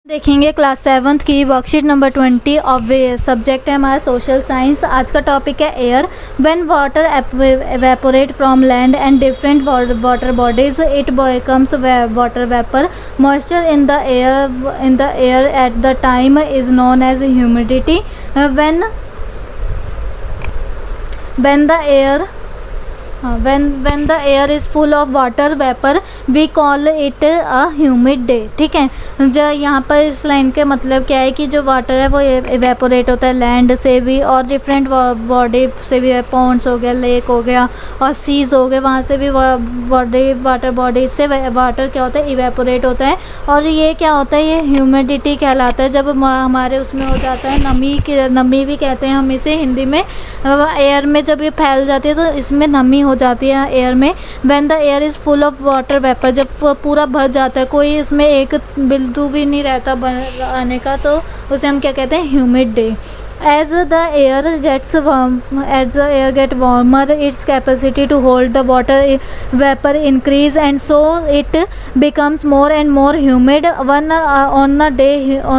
देखेंगे class 7th की worksheet number 20 of subject है हमारा सोशल साइंस। आज का टॉपिक है air. When water evaporate from land and different water bodies it becomes water vapour. Moisture in the air at the time is known as humidity. when the air is full of water vapor we call it a humid day। ठीक है, जो यहाँ पर इस line के मतलब क्या है कि जो वाटर है वो इवेपोरेट होता है लैंड से भी और डिफरेंट बॉडी से भी, पॉन्ड्स हो गया, लेक हो गया और सीज हो गए, वहाँ से भी वाटर बॉडी से वाटर क्या होता है इवेपोरेट होता है। और ये क्या होता है, ये ह्यूमिडिटी कहलाता है। जब हमारे उसमें हो जाता है नमी भी कहते हैं हम इसे हिंदी में, एयर में जब ये फैल जाती है तो इसमें नमी हो जाती है एयर में। When the air is full of water vapour, जब पूरा भर जाता है, कोई इसमें एक बिंदु भी नहीं रहता आने का, तो उसे हम क्या कहते हैं, humid day. As the air gets warmer, its capacity to hold the water vapor increase, and so it becomes more and more humid. On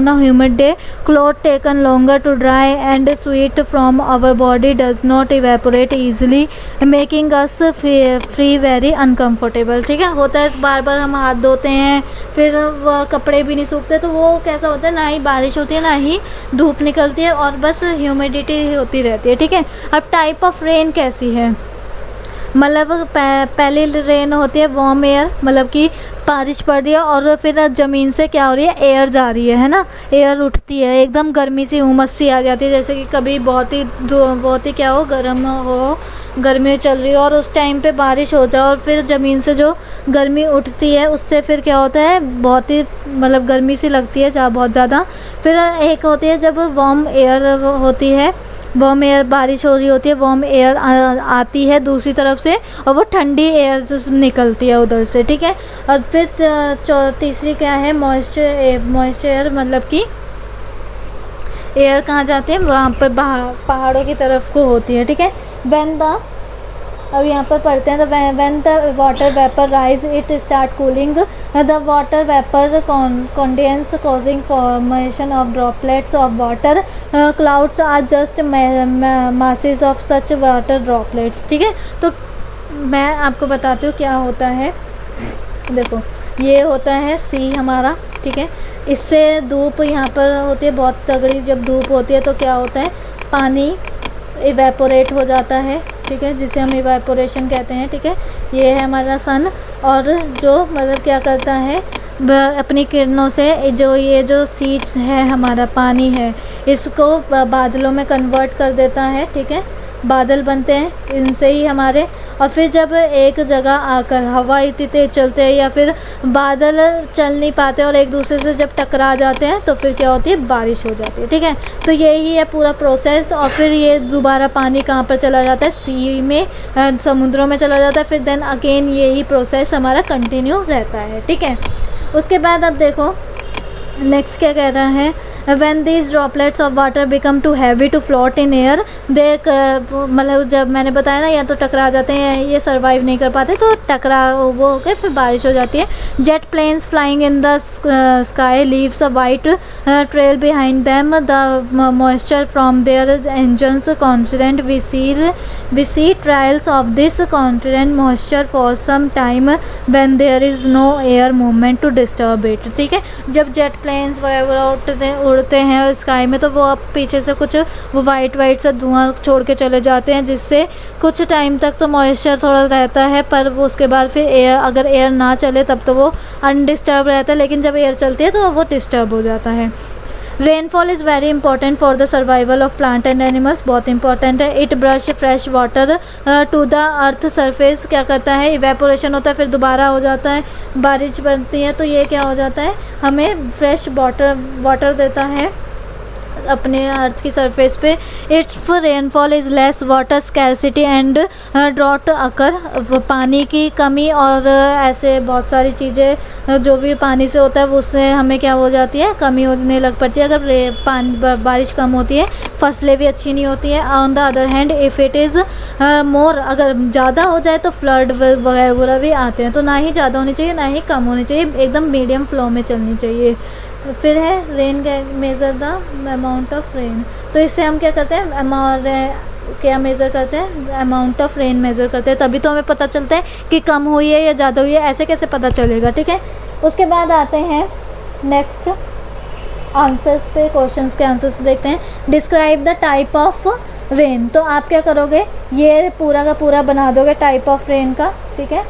a humid day, cloth taken longer to dry and sweat from our body does not evaporate easily, making us feel very uncomfortable। ठीक है, होता है बार बार हम हाथ धोते हैं, फिर कपड़े भी नहीं सूखते, तो वो कैसा होता है, ना ही बारिश होती है ना ही धूप निकलती है और बस ह्यूमिडिटी होती रहती है। ठीक है, अब टाइप ऑफ रेन कैसी है, मतलब पहली रेन होती है वार्म एयर, मतलब कि बारिश पड़ रही है और फिर ज़मीन से क्या हो रही है, एयर जा रही है ना, एयर उठती है, एकदम गर्मी सी उमस सी आ जाती है। जैसे कि कभी बहुत ही क्या हो, गर्म हो, गर्मी चल रही हो और उस टाइम पे बारिश हो जाए और फिर ज़मीन से जो गर्मी उठती है उससे फिर क्या होता है, बहुत ही मतलब गर्मी सी लगती है बहुत ज़्यादा। फिर एक होती है जब वार्म एयर होती है, वार्म एयर, बारिश हो रही होती है, वार्म एयर आती है दूसरी तरफ से और वो ठंडी एयर से निकलती है उधर से। ठीक है, और फिर तीसरी क्या है, मॉइस्चर एयर, मतलब कि एयर कहाँ जाते हैं, वहाँ पर पहाड़ों की तरफ को होती है। ठीक है, अब यहाँ पर पढ़ते हैं, तो when the water vapor rise it start cooling, the water vapor condense causing formation of droplets of water। Clouds are just masses of such water droplets। ठीक है, तो मैं आपको बताती हूँ क्या होता है। देखो, ये होता है सी हमारा। ठीक है, इससे धूप यहाँ पर होती है बहुत तगड़ी, जब धूप होती है तो क्या होता है, पानी इवेपोरेट हो जाता है। ठीक है, जिसे हम इवेपोरेशन कहते हैं। ठीक है, ये है हमारा सन, और जो मतलब क्या करता है, अपनी किरणों से ये जो सीच है, हमारा पानी है, इसको बादलों में कन्वर्ट कर देता है। ठीक है, बादल बनते हैं इनसे ही हमारे, और फिर जब एक जगह आकर हवा इतनी तेज़ चलते हैं या फिर बादल चल नहीं पाते और एक दूसरे से जब टकरा जाते हैं तो फिर क्या होती है, बारिश हो जाती है। ठीक है, तो यही है पूरा प्रोसेस। और फिर ये दोबारा पानी कहाँ पर चला जाता है, सी में, समुद्रों में चला जाता है। फिर देन अगेन यही प्रोसेस हमारा कंटिन्यू रहता है। ठीक है, उसके बाद अब देखो नेक्स्ट क्या कह रहा है, when these droplets of water become too heavy to float in air they मतलब जब मैंने बताया ना, या तो टकरा जाते हैं, ये सर्वाइव नहीं कर पाते, तो वो होकर फिर बारिश हो जाती है। Jet planes flying in the sky leaves a white trail behind them, the moisture from their engines constant। we see trails of this constant moisture for some time when there is no air movement to disturb it। ठीक है, जब jet planes वगैरह उड़ते हैं sky में, तो वो अब पीछे से कुछ वो वाइट सा धुआं छोड़ के चले जाते हैं, जिससे कुछ टाइम तक तो मॉइस्चर थोड़ा रहता है, पर वो उसके बाद फिर अगर एयर ना चले तब तो वो अनडिस्टर्ब रहता है, लेकिन जब एयर चलती है तो वो डिस्टर्ब हो जाता है। Rainfall is very important for the survival of plant and animals, बहुत इंपॉर्टेंट है। It brush fresh water to the earth surface, क्या करता है, इवेपोरेशन होता है, फिर दोबारा हो जाता है, बारिश बनती है, तो ये क्या हो जाता है, हमें फ्रेश वाटर देता है अपने अर्थ की सरफेस पे। Its rainfall is less, water scarcity and drought occur, पानी की कमी और ऐसे बहुत सारी चीज़ें जो भी पानी से होता है वो उससे हमें क्या हो जाती है, कमी होने लग पड़ती है। अगर बारिश कम होती है, फसलें भी अच्छी नहीं होती हैं। On the other hand if it is more, अगर ज़्यादा हो जाए तो फ्लड वगैरह भी आते हैं। तो ना ही ज़्यादा होनी चाहिए ना ही कम होनी चाहिए, एकदम मीडियम फ्लो में चलनी चाहिए। फिर है rain measure the amount of rain. तो इससे हम क्या करते हैं, क्या मेज़र करते हैं, अमाउंट ऑफ रेन मेज़र करते हैं, तभी तो हमें पता चलता है कि कम हुई है या ज़्यादा हुई है, ऐसे कैसे पता चलेगा, ठीक है। उसके बाद आते हैं नेक्स्ट आंसर्स पे, क्वेश्चंस के आंसर्स देखते हैं। Describe the type of rain. तो आप क्या करोगे, ये पूरा का पूरा बना दोगे टाइप ऑफ रेन का, ठीक है।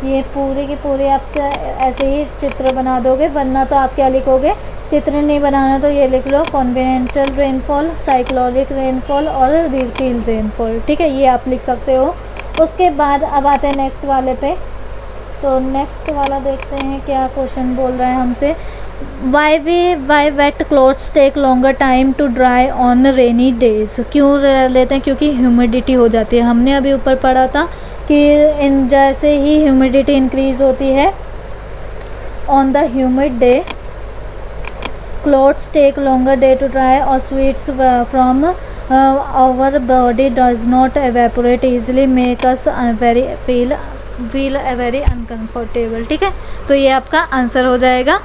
ये पूरी की पूरी आप ऐसे ही चित्र बना दोगे, वरना तो आप क्या लिखोगे, चित्र नहीं बनाना तो ये लिख लो कॉन्टिनेंटल रेनफॉल, साइक्लोनिक रेनफॉल और रिफिल रेनफॉल, ठीक है, ये आप लिख सकते हो। उसके बाद अब आते हैं नेक्स्ट वाले पे। तो नेक्स्ट वाला देखते हैं क्या क्वेश्चन बोल रहा है हमसे। Why wet clothes take longer time to dry on rainy days. क्यों लेते हैं, क्योंकि ह्यूमिडिटी हो जाती है। हमने अभी ऊपर पढ़ा था कि इन जैसे ही ह्यूमिडिटी इंक्रीज़ होती है on the humid day, clothes take longer day to dry और sweats from our body does not evaporate easily make us very feel very uncomfortable, ठीक है। तो ये आपका आंसर हो जाएगा,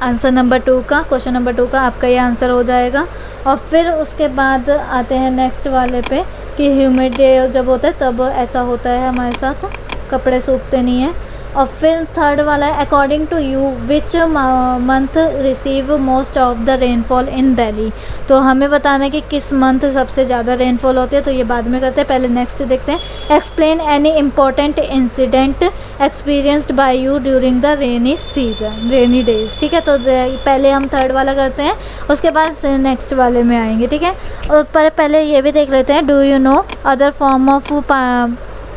आंसर नंबर 2 का, क्वेश्चन नंबर 2 का आपका ये आंसर हो जाएगा। और फिर उसके बाद आते हैं नेक्स्ट वाले पे कि ह्यूमिड डे जब होता है तब ऐसा होता है हमारे साथ, कपड़े सूखते नहीं हैं। और फिर थर्ड वाला है according to you which month receive most of the rainfall in Delhi. तो हमें बताना है कि किस मंथ सबसे ज़्यादा रेनफॉल होती है, तो ये बाद में करते हैं, पहले नेक्स्ट देखते हैं। Explain any important incident experienced bye you during the rainy season, rainy days, ठीक है। तो पहले हम थर्ड वाला करते हैं, उसके बाद नेक्स्ट वाले में आएंगे, ठीक है। और पर पहले ये भी देख लेते हैं, do you know other form of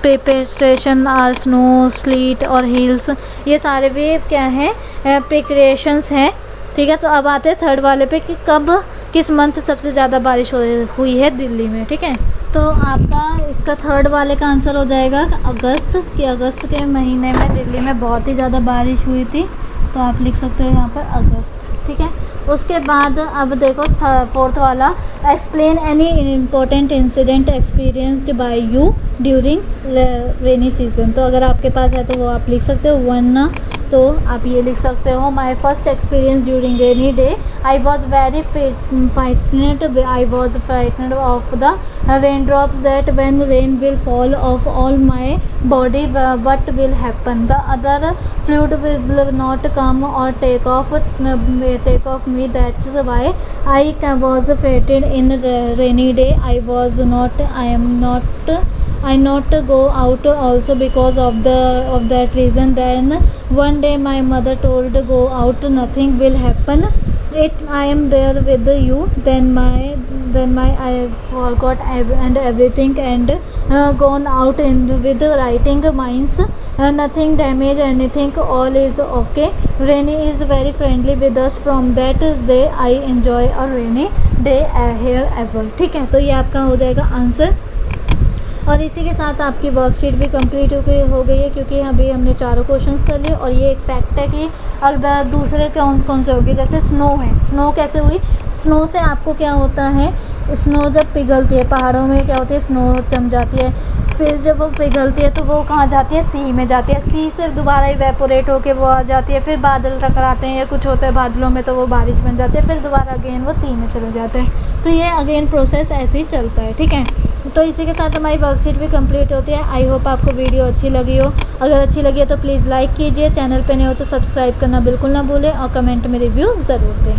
preparation are snow, sleet और हिल्स। ये सारे भी क्या हैं, प्रिपरेशंस हैं, ठीक है। तो अब आते हैं थर्ड वाले पे कि कब किस मंथ सबसे ज़्यादा बारिश हुई है दिल्ली में, ठीक है। तो आपका इसका थर्ड वाले का आंसर हो जाएगा अगस्त, कि अगस्त के महीने में दिल्ली में बहुत ही ज़्यादा बारिश हुई थी, तो आप लिख सकते हो यहाँ पर अगस्त, ठीक है। उसके बाद अब देखो फोर्थ वाला, explain any important incident experienced bye you during rainy season. तो अगर आपके पास है तो वो आप लिख सकते हो, वरना तो आप ये लिख सकते हो, my first experience during rainy day, I was very frightened of the rain drops that when rain will fall of all my body what will happen, the other fluid will not come और take off me, that's why I was frighted in rainy day, I not go out also because of that reason. Then one day my mother told, go out, nothing will happen, I am there with you. Then I forgot and everything and gone out with writing mines, nothing damage anything, all is okay. Rainy is very friendly with us. From that day I enjoy a rainy day here ever, ठीक है। तो ये आपका हो जाएगा answer. और इसी के साथ आपकी वर्कशीट भी कंप्लीट हो गई है, क्योंकि अभी हमने चारों क्वेश्चंस कर लिए। और ये एक फैक्ट है कि अगर दूसरे कौन से होगी, जैसे स्नो है, स्नो कैसे हुई, स्नो से आपको क्या होता है, स्नो जब पिघलती है पहाड़ों में क्या होती है, स्नो जम जाती है, फिर जब वो पिघलती है तो वो कहाँ जाती है, सी में जाती है, सी से दोबारा इवेपोरेट होके वो आ जाती है, फिर बादल टकराते हैं या कुछ होता है बादलों में तो वो बारिश बन जाती है, फिर दोबारा अगेन वो सी में चले जाते हैं। तो ये अगेन प्रोसेस ऐसे ही चलता है, ठीक है। तो इसी के साथ हमारी वर्कशीट भी कंप्लीट होती है। आई होप आपको वीडियो अच्छी लगी हो, अगर अच्छी लगी है तो प्लीज़ लाइक कीजिए, चैनल पे नहीं हो तो सब्सक्राइब करना बिल्कुल ना भूलें और कमेंट में रिव्यू ज़रूर दें।